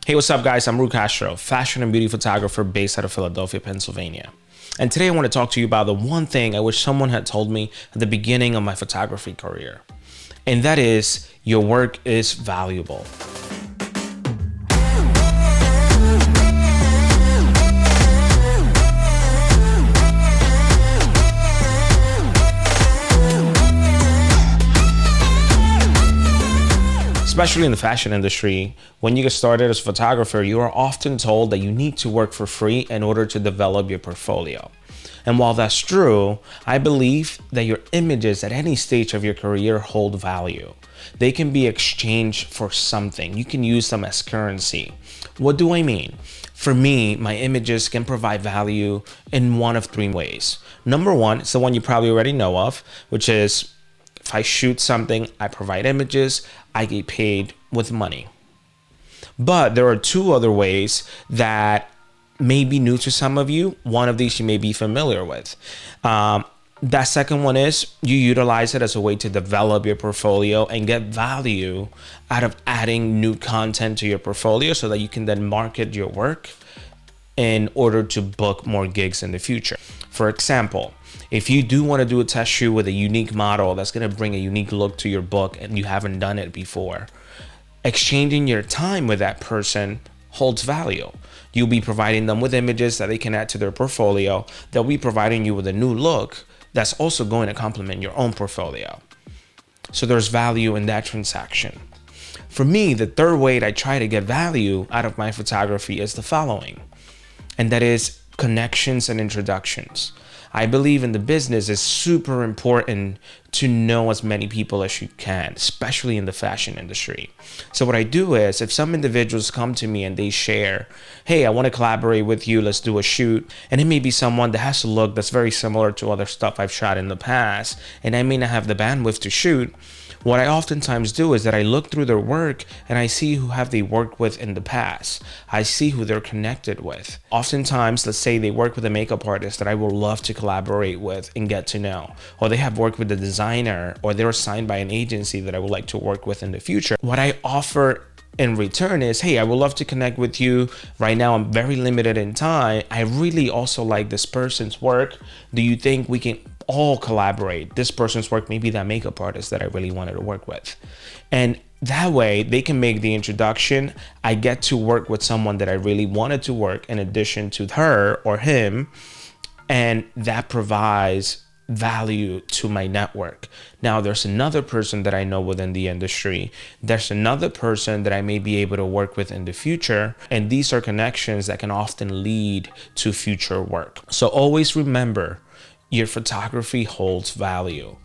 Hey, what's up, guys? I'm Ru Castro, fashion and beauty photographer based out of Philadelphia, Pennsylvania. And today I want to talk to you about the one thing I wish someone had told me at the beginning of my photography career. And that is, your work is valuable. Especially in the fashion industry, when you get started as a photographer, you are often told that you need to work for free in order to develop your portfolio. And while that's true, I believe that your images at any stage of your career hold value. They can be exchanged for something. You can use them as currency. What do I mean? For me, my images can provide value in one of three ways. Number one, it's the one you probably already know of, which is if I shoot something, I provide images, I get paid with money. But there are two other ways that may be new to some of you. One of these you may be familiar with. That second one is you utilize it as a way to develop your portfolio and get value out of adding new content to your portfolio so that you can then market your work in order to book more gigs in the future. For example, if you do want to do a test shoot with a unique model that's going to bring a unique look to your book and you haven't done it before, exchanging your time with that person holds value. You'll be providing them with images that they can add to their portfolio. They'll be providing you with a new look that's also going to complement your own portfolio. So there's value in that transaction. For me, the third way that I try to get value out of my photography is the following, and that is connections and introductions. I believe in the business it's super important to know as many people as you can, especially in the fashion industry. So what I do is if some individuals come to me and they share, hey, I want to collaborate with you, let's do a shoot. And it may be someone that has a look that's very similar to other stuff I've shot in the past, and I may not have the bandwidth to shoot. What I oftentimes do is that I look through their work and I see who have they worked with in the past. I see who they're connected with. Oftentimes, let's say they work with a makeup artist that I would love to collaborate with and get to know, or they have worked with a designer, or they're signed by an agency that I would like to work with in the future. What I offer in return is, hey, I would love to connect with you. Right now, I'm very limited in time. I really also like this person's work. Do you think we can all collaborate? This person's work may be that makeup artist that I really wanted to work with. And that way they can make the introduction. I get to work with someone that I really wanted to work in addition to her or him. And that provides value to my network. Now there's another person that I know within the industry. There's another person that I may be able to work with in the future. And these are connections that can often lead to future work. So always remember, your photography holds value.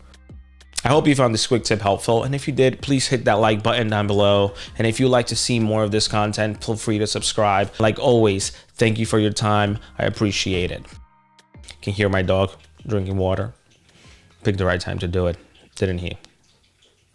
I hope you found this quick tip helpful. And if you did, please hit that like button down below. And if you'd like to see more of this content, feel free to subscribe. Like always, thank you for your time. I appreciate it. Can hear my dog drinking water. Picked the right time to do it, didn't he?